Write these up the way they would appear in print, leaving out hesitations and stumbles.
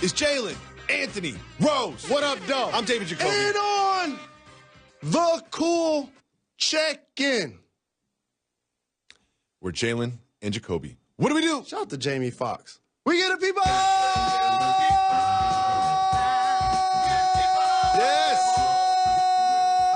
is Jalen Anthony Rose. What up, dog? I'm David Jacoby. And on the cool check-in. We're Jalen and Jacoby. What do we do? Shout out to Jamie Foxx. We get it, people! Yes!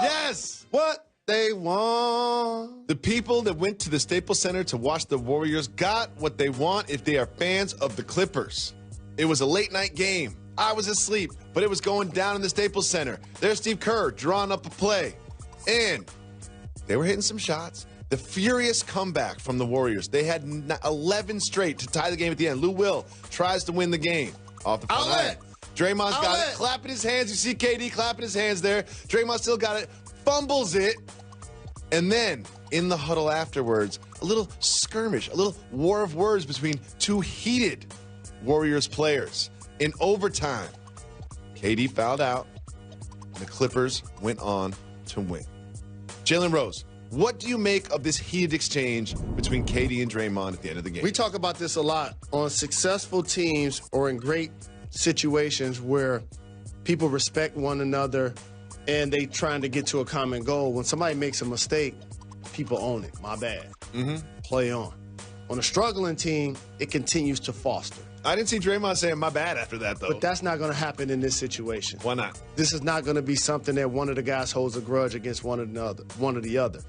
Yes! What they want. The people that went to the Staples Center to watch the Warriors got what they want if they are fans of the Clippers. It was a late-night game. I was asleep, but it was going down in the Staples Center. There's Steve Kerr drawing up a play. And they were hitting some shots. The furious comeback from the Warriors. They had 11 straight to tie the game at the end. Lou Will tries to win the game. Off the front line. Draymond's got it. Clapping his hands. You see KD clapping his hands there. Draymond still got it. Fumbles it. And then, in the huddle afterwards, a little skirmish, a little war of words between two heated Warriors players. In overtime, KD fouled out, and the Clippers went on to win. Jalen Rose, what do you make of this heated exchange between KD and Draymond at the end of the game? We talk about this a lot on successful teams or in great situations where people respect one another and they trying to get to a common goal. When somebody makes a mistake, people own it. My bad. Play on. On a struggling team, it continues to foster. I didn't see Draymond saying my bad after that, though. But that's not going to happen in this situation. Why not? This is not going to be something that one of the guys holds a grudge against one of the other.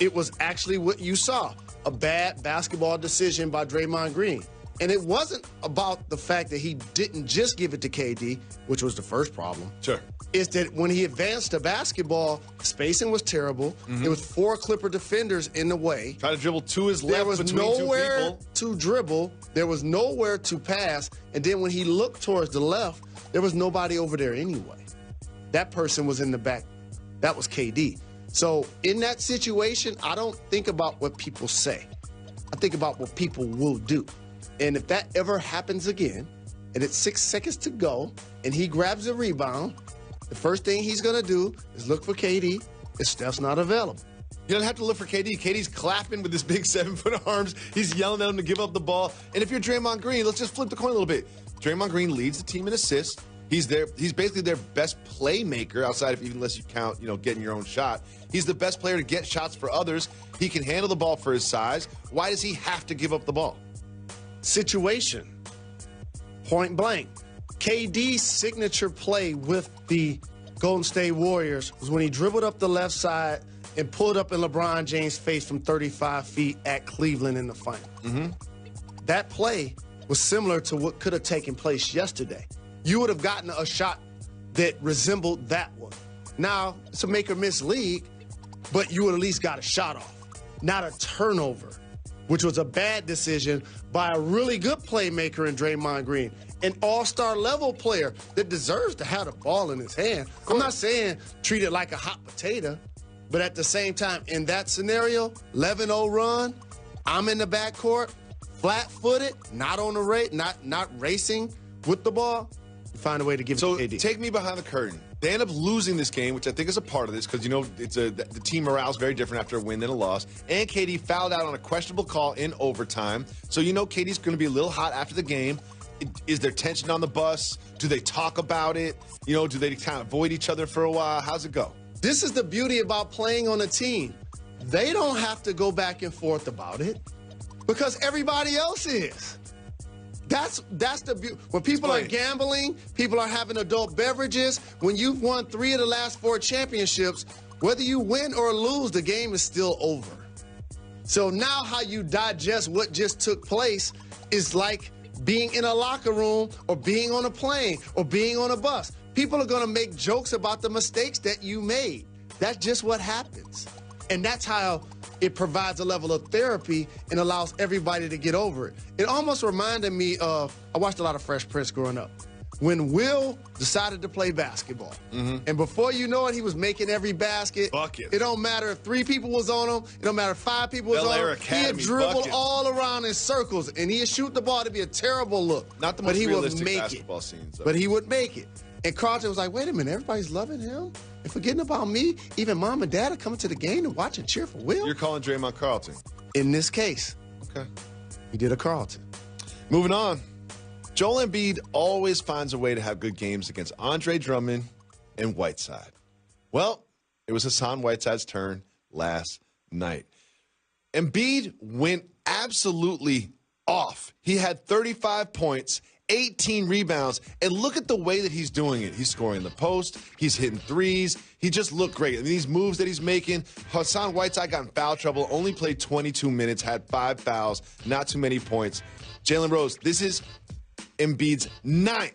It was actually what you saw, a bad basketball decision by Draymond Green. And it wasn't about the fact that he didn't just give it to KD, which was the first problem. Sure. It's that when he advanced to basketball, spacing was terrible. There was 4 Clipper defenders in the way. Tried to dribble to his left between two people. There was nowhere to dribble. There was nowhere to pass. And then when he looked towards the left, there was nobody over there anyway. That person was in the back. That was KD. So in that situation, I don't think about what people say. I think about what people will do. And if that ever happens again, and it's 6 seconds to go, and he grabs a rebound, the first thing he's going to do is look for KD if Steph's not available. You don't have to look for KD. KD's clapping with his big 7-foot arms. He's yelling at him to give up the ball. And if you're Draymond Green, let's just flip the coin a little bit. Draymond Green leads the team in assists. He's basically their best playmaker outside of, even unless you count, getting your own shot. He's the best player to get shots for others. He can handle the ball for his size. Why does he have to give up the ball? Situation. Point blank. KD's signature play with the Golden State Warriors was when he dribbled up the left side and pulled up in LeBron James' face from 35 feet at Cleveland in the final. That play was similar to what could have taken place yesterday. You would have gotten a shot that resembled that one. Now, it's a make-or-miss league, but you would at least got a shot off, not a turnover, which was a bad decision by a really good playmaker in Draymond Green, an all-star level player that deserves to have the ball in his hand. I'm not saying treat it like a hot potato, but at the same time, in that scenario, 11-0 run, I'm in the backcourt, flat-footed, not on the not racing with the ball, you find a way to give it to KD. So take me behind the curtain. They end up losing this game, which I think is a part of this because, the team morale is very different after a win than a loss. And KD fouled out on a questionable call in overtime. So KD's going to be a little hot after the game. Is there tension on the bus? Do they talk about it? Do they kind of avoid each other for a while? How's it go? This is the beauty about playing on a team. They don't have to go back and forth about it because everybody else is. That's the beauty. When people are gambling, people are having adult beverages. When you've won 3 of the last 4 championships, whether you win or lose, the game is still over. So now how you digest what just took place is like being in a locker room or being on a plane or being on a bus. People are going to make jokes about the mistakes that you made. That's just what happens. And that's how it provides a level of therapy and allows everybody to get over it. It almost reminded me of, I watched a lot of Fresh Prince growing up. When Will decided to play basketball, and before you know it, he was making every basket. Buckets. It don't matter if 3 people was on him. It don't matter if 5 people was on him. He'd dribble all around in circles, and he'd shoot the ball to be a terrible look. Not the most realistic basketball scenes, though. But he would make it. And Carlton was like, wait a minute, everybody's loving him and forgetting about me. Even mom and dad are coming to the game to watch and cheer for Will. You're calling Draymond Carlton? In this case. Okay. He did a Carlton. Moving on. Joel Embiid always finds a way to have good games against Andre Drummond and Whiteside. Well, it was Hassan Whiteside's turn last night. Embiid went absolutely off. He had 35 points, 18 rebounds, and look at the way that he's doing it. He's scoring the post. He's hitting threes. He just looked great. I mean, these moves that he's making. Hassan Whiteside got in foul trouble, only played 22 minutes, had 5 fouls, not too many points. Jalen Rose, this is Embiid's ninth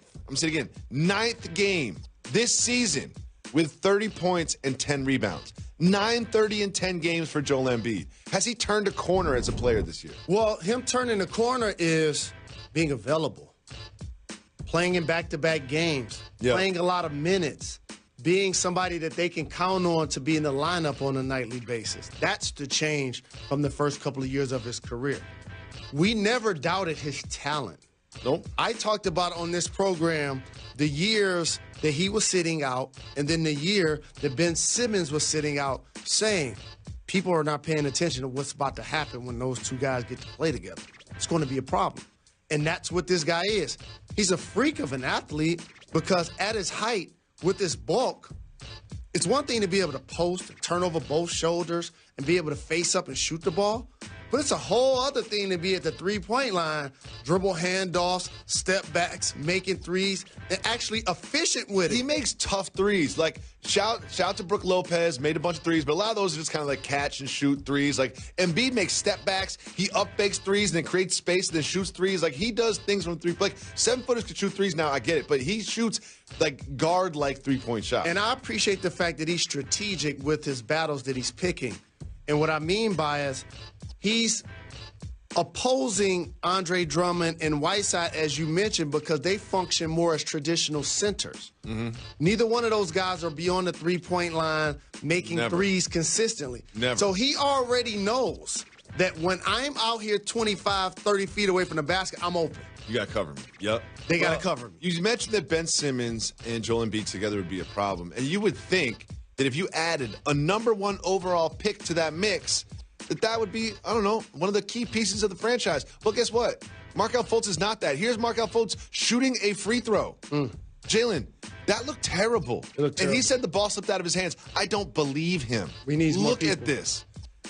game this season with 30 points and 10 rebounds. 9-30 in 10 games for Joel Embiid. Has he turned a corner as a player this year? Well, him turning the corner is being available, playing in back-to-back games, playing a lot of minutes, being somebody that they can count on to be in the lineup on a nightly basis. That's the change from the first couple of years of his career. We never doubted his talent. Nope. I talked about on this program the years that he was sitting out and then the year that Ben Simmons was sitting out, saying people are not paying attention to what's about to happen when those two guys get to play together. It's going to be a problem. And that's what this guy is. He's a freak of an athlete because at his height, with his bulk, it's one thing to be able to post and turn over both shoulders and be able to face up and shoot the ball. But it's a whole other thing to be at the three-point line, dribble handoffs, step backs, making threes, and actually efficient with it. He makes tough threes. Like, shout to Brook Lopez, made a bunch of threes, but a lot of those are just kind of like catch and shoot threes. Like, Embiid makes step backs, he up-fakes threes, and then creates space, and then shoots threes. Like, he does things from three. Like, 7-footers can shoot threes now, I get it, but he shoots, like, guard-like three-point shots. And I appreciate the fact that he's strategic with his battles that he's picking. And what I mean by is, he's opposing Andre Drummond and Whiteside, as you mentioned, because they function more as traditional centers. Neither one of those guys are beyond the three-point line making threes consistently. So he already knows that when I'm out here 25, 30 feet away from the basket, I'm open. You got to cover me. Yep. They got to cover me. You mentioned that Ben Simmons and Joel Embiid together would be a problem. And you would think that if you added a #1 overall pick to that mix, that would be, I don't know, one of the key pieces of the franchise. Well, guess what? Markelle Fultz is not that. Here's Markelle Fultz shooting a free throw. Jalen, that looked terrible. And he said the ball slipped out of his hands. I don't believe him. We need more people. Look at this.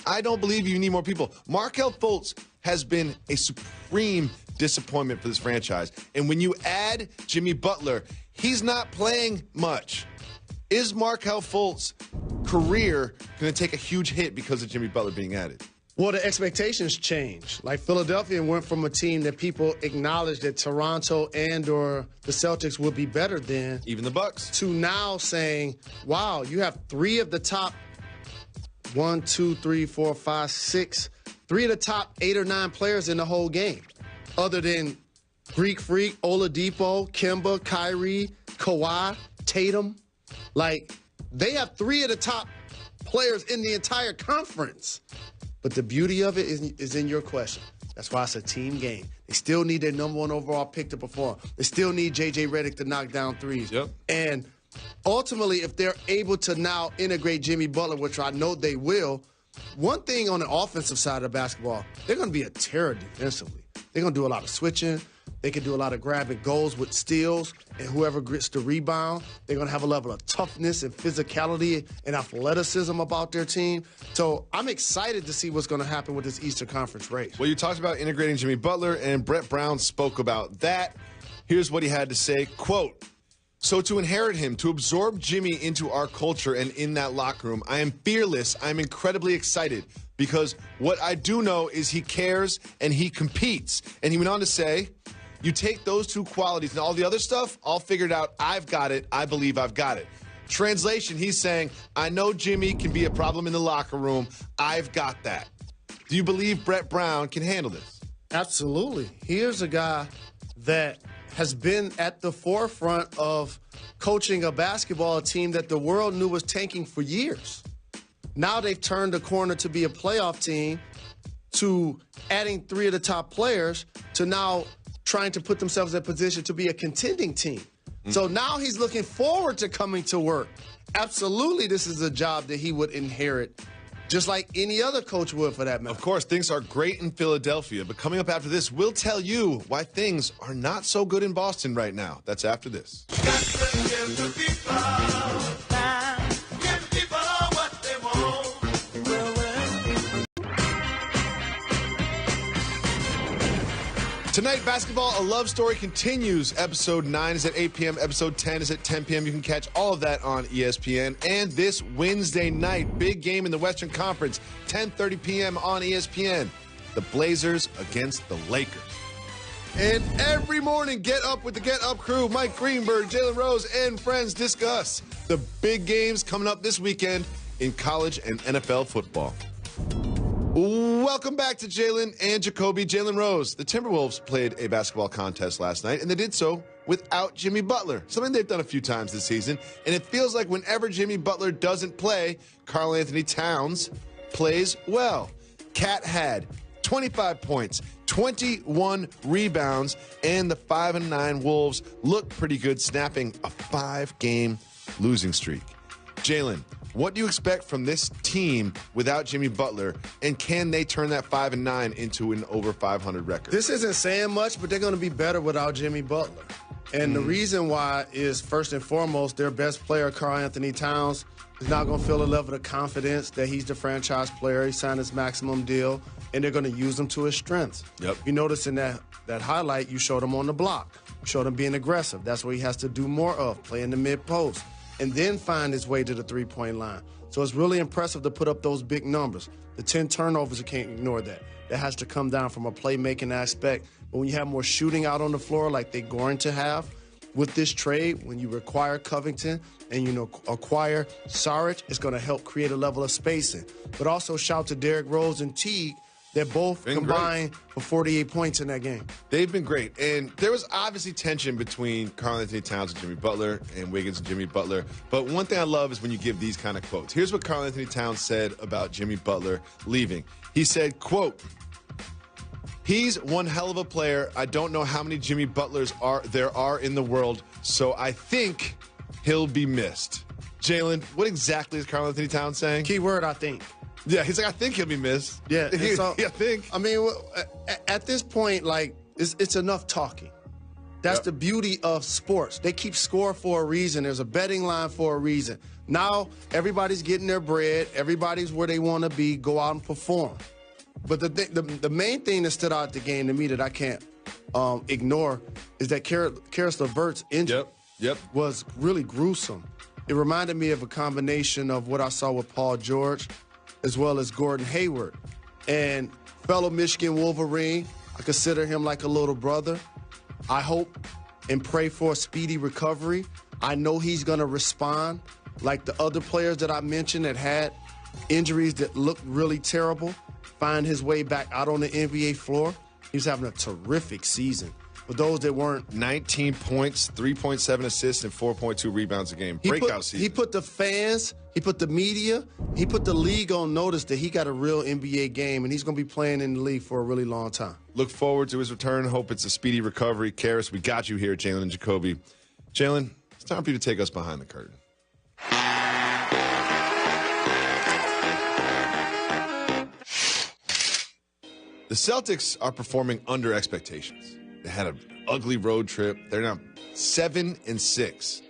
I don't believe you need more people. Markelle Fultz has been a supreme disappointment for this franchise. And when you add Jimmy Butler, he's not playing much. Is Markelle Fultz's career going to take a huge hit because of Jimmy Butler being added? Well, the expectations change. Like, Philadelphia went from a team that people acknowledged that Toronto and or the Celtics would be better than, even the Bucks, to now saying, wow, you have three of the top 3 of the top 8 or 9 players in the whole game, other than Greek Freak, Oladipo, Kemba, Kyrie, Kawhi, Tatum. Like, they have 3 of the top players in the entire conference. But the beauty of it is in your question. That's why it's a team game. They still need their #1 overall pick to perform. They still need J.J. Redick to knock down threes. And ultimately, if they're able to now integrate Jimmy Butler, which I know they will, one thing on the offensive side of basketball, they're going to be a terror defensively. They're going to do a lot of switching. They can do a lot of grabbing goals with steals, and whoever gets the rebound, they're going to have a level of toughness and physicality and athleticism about their team. So I'm excited to see what's going to happen with this Eastern Conference race. Well, you talked about integrating Jimmy Butler, and Brett Brown spoke about that. Here's what he had to say, quote, "So to inherit him, to absorb Jimmy into our culture and in that locker room, I am fearless. I'm incredibly excited because what I do know is he cares and he competes." And he went on to say, "You take those 2 qualities and all the other stuff, I'll figure it out. I've got it. I believe I've got it." Translation, he's saying, I know Jimmy can be a problem in the locker room. I've got that. Do you believe Brett Brown can handle this? Absolutely. Here's a guy that has been at the forefront of coaching a basketball team that the world knew was tanking for years. Now they've turned the corner to be a playoff team, to adding 3 of the top players, to now trying to put themselves in a position to be a contending team. So now he's looking forward to coming to work. Absolutely, this is a job that he would inherit just like any other coach would for that matter. Of course, things are great in Philadelphia, but coming up after this, we'll tell you why things are not so good in Boston right now. That's after this. Tonight, basketball, A Love Story continues. Episode 9 is at 8 p.m. Episode 10 is at 10 p.m. You can catch all of that on ESPN. And this Wednesday night, big game in the Western Conference, 10:30 p.m. on ESPN. The Blazers against the Lakers. And every morning, get up with the Get Up crew. Mike Greenberg, Jalen Rose, and friends discuss the big games coming up this weekend in college and NFL football. Welcome back to Jalen and Jacoby. Jalen Rose. The Timberwolves played a basketball contest last night, and they did so without Jimmy Butler, something they've done a few times this season. And it feels like whenever Jimmy Butler doesn't play, Karl Anthony Towns plays well. Cat had 25 points, 21 rebounds, and the 5-9 Wolves looked pretty good, snapping a 5-game losing streak. Jalen, what do you expect from this team without Jimmy Butler, and can they turn that 5-9 into an over 500 record? This isn't saying much, but they're going to be better without Jimmy Butler. And the reason why is, first and foremost, their best player, Karl Anthony Towns, is not going to feel a level of confidence that he's the franchise player. He signed his maximum deal, and they're going to use him to his strengths. Yep. You notice in that highlight, you showed him on the block. You showed him being aggressive. That's what he has to do more of, play in the mid-post, and then find his way to the three-point line. So it's really impressive to put up those big numbers. The 10 turnovers, you can't ignore that. That has to come down from a playmaking aspect. But when you have more shooting out on the floor like they're going to have with this trade, when you require Covington and acquire Saric, it's going to help create a level of spacing. But also shout to Derrick Rose and Teague. They're both combined for 48 points in that game. They've been great. And there was obviously tension between Karl Anthony Towns and Jimmy Butler and Wiggins and Jimmy Butler. But one thing I love is when you give these kind of quotes. Here's what Karl Anthony Towns said about Jimmy Butler leaving. He said, quote, "He's one hell of a player. I don't know how many Jimmy Butlers there are in the world, so I think he'll be missed." Jalen, what exactly is Karl Anthony Towns saying? Key word, I think. Yeah, he's like, I think he'll be missed. Yeah, so, I think. I mean, at this point, like, it's enough talking. That's the beauty of sports. They keep score for a reason. There's a betting line for a reason. Now, everybody's getting their bread. Everybody's where they want to be. Go out and perform. But the main thing that stood out the game to me that I can't ignore is that Karis LeVert's injury was really gruesome. It reminded me of a combination of what I saw with Paul George as well as Gordon Hayward. And fellow Michigan Wolverine, I consider him like a little brother. I hope and pray for a speedy recovery. I know he's going to respond like the other players that I mentioned that had injuries that looked really terrible, find his way back out on the NBA floor. He's having a terrific season. For those that weren't, 19 points, 3.7 assists, and 4.2 rebounds a game. Breakout season. He put the fans, he put the media, he put the league on notice that he got a real NBA game, and he's going to be playing in the league for a really long time. Look forward to his return. Hope it's a speedy recovery. Karis, we got you here, Jalen and Jacoby. Jalen, it's time for you to take us behind the curtain. The Celtics are performing under expectations. They had an ugly road trip. They're now 7-6.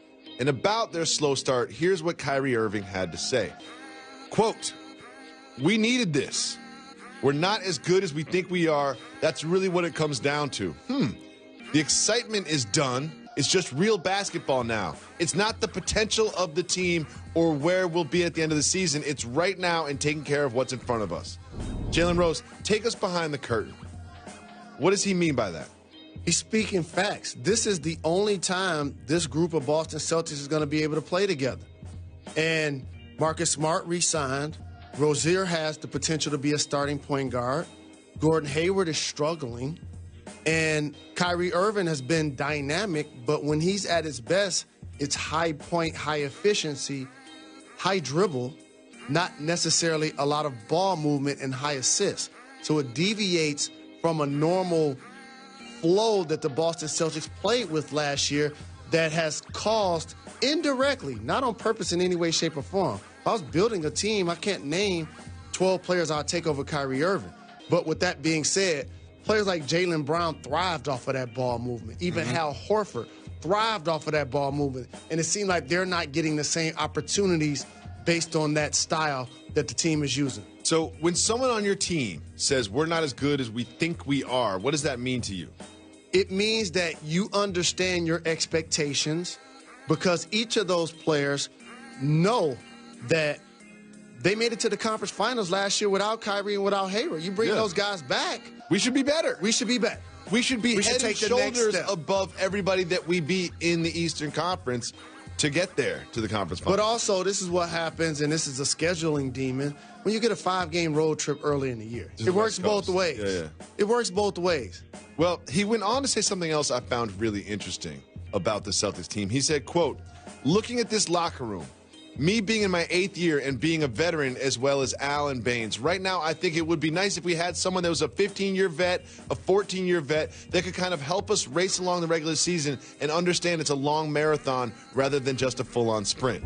And about their slow start, here's what Kyrie Irving had to say. Quote, "We needed this. We're not as good as we think we are. That's really what it comes down to. The excitement is done. It's just real basketball now. It's not the potential of the team or where we'll be at the end of the season. It's right now and taking care of what's in front of us." Jalen Rose, take us behind the curtain. What does he mean by that? He's speaking facts. This is the only time this group of Boston Celtics is going to be able to play together. And Marcus Smart re-signed. Rozier has the potential to be a starting point guard. Gordon Hayward is struggling. And Kyrie Irving has been dynamic, but when he's at his best, it's high point, high efficiency, high dribble, not necessarily a lot of ball movement and high assists. So it deviates from a normal flow that the Boston Celtics played with last year that has caused indirectly, not on purpose in any way, shape, or form. If I was building a team, I can't name 12 players I'll take over Kyrie Irving. But with that being said, players like Jaylen Brown thrived off of that ball movement. Even Al Horford thrived off of that ball movement. And it seemed like they're not getting the same opportunities based on that style that the team is using. So when someone on your team says we're not as good as we think we are, what does that mean to you? It means that you understand your expectations, because each of those players know that they made it to the conference finals last year without Kyrie and without Hayward. You bring those guys back. We should be better. We should be better. We should be head and shoulders step above everybody that we beat in the Eastern Conference to get there to the conference finals. But also, this is what happens, and this is a scheduling demon, when you get a 5-game road trip early in the year. It works both ways. Yeah. It works both ways. Well, he went on to say something else I found really interesting about the Celtics team. He said, quote, looking at this locker room, me being in my 8th year and being a veteran as well as Allen Baines, right now I think it would be nice if we had someone that was a 15-year vet, a 14-year vet, that could kind of help us race along the regular season and understand it's a long marathon rather than just a full-on sprint.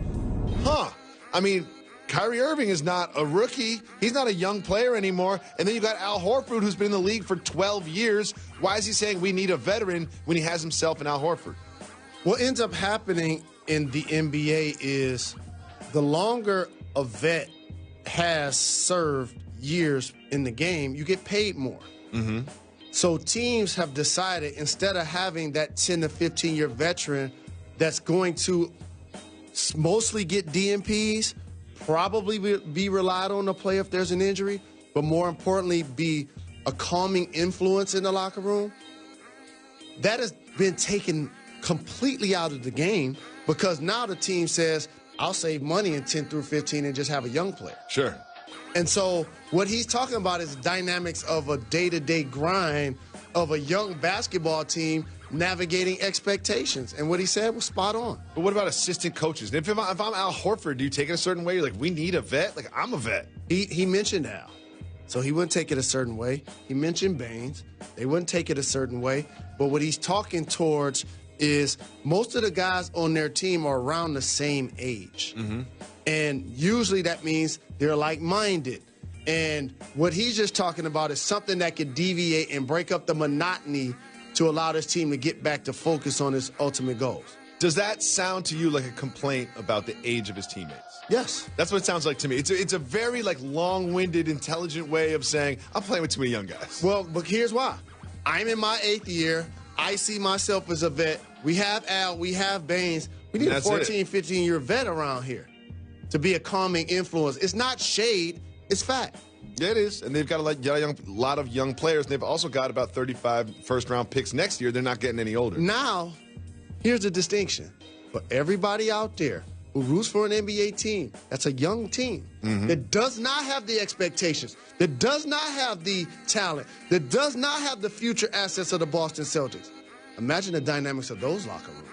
I mean, Kyrie Irving is not a rookie. He's not a young player anymore. And then you got Al Horford, who's been in the league for 12 years. Why is he saying we need a veteran when he has himself and Al Horford? What ends up happening in the NBA is the longer a vet has served years in the game, you get paid more. So teams have decided, instead of having that 10 to 15-year veteran that's going to mostly get DNPs, probably be relied on to play if there's an injury, but more importantly, be a calming influence in the locker room, that has been taken completely out of the game, because now the team says, I'll save money in 10 through 15 and just have a young player. Sure. And so what he's talking about is dynamics of a day-to-day grind of a young basketball team navigating expectations. And what he said was spot on. But what about assistant coaches? If I'm Al Horford, do you take it a certain way? You're like, we need a vet? Like, I'm a vet. He mentioned Al. So he wouldn't take it a certain way. He mentioned Baines. They wouldn't take it a certain way. But what he's talking towards is most of the guys on their team are around the same age. And usually that means they're like-minded. And what he's just talking about is something that could deviate and break up the monotony to allow this team to get back to focus on its ultimate goals. Does that sound to you like a complaint about the age of his teammates? Yes. That's what it sounds like to me. It's a very like long-winded, intelligent way of saying, I'm playing with too many young guys. Well, but here's why. I'm in my 8th year. I see myself as a vet. We have Al. We have Baines. We need a 14, 15-year vet around here to be a calming influence. It's not shade. It's fact. Yeah, it is. And they've got a lot of young players. And they've also got about 35 first-round picks next year. They're not getting any older. Now, here's the distinction. For everybody out there who roots for an NBA team that's a young team that does not have the expectations, that does not have the talent, that does not have the future assets of the Boston Celtics, imagine the dynamics of those locker rooms.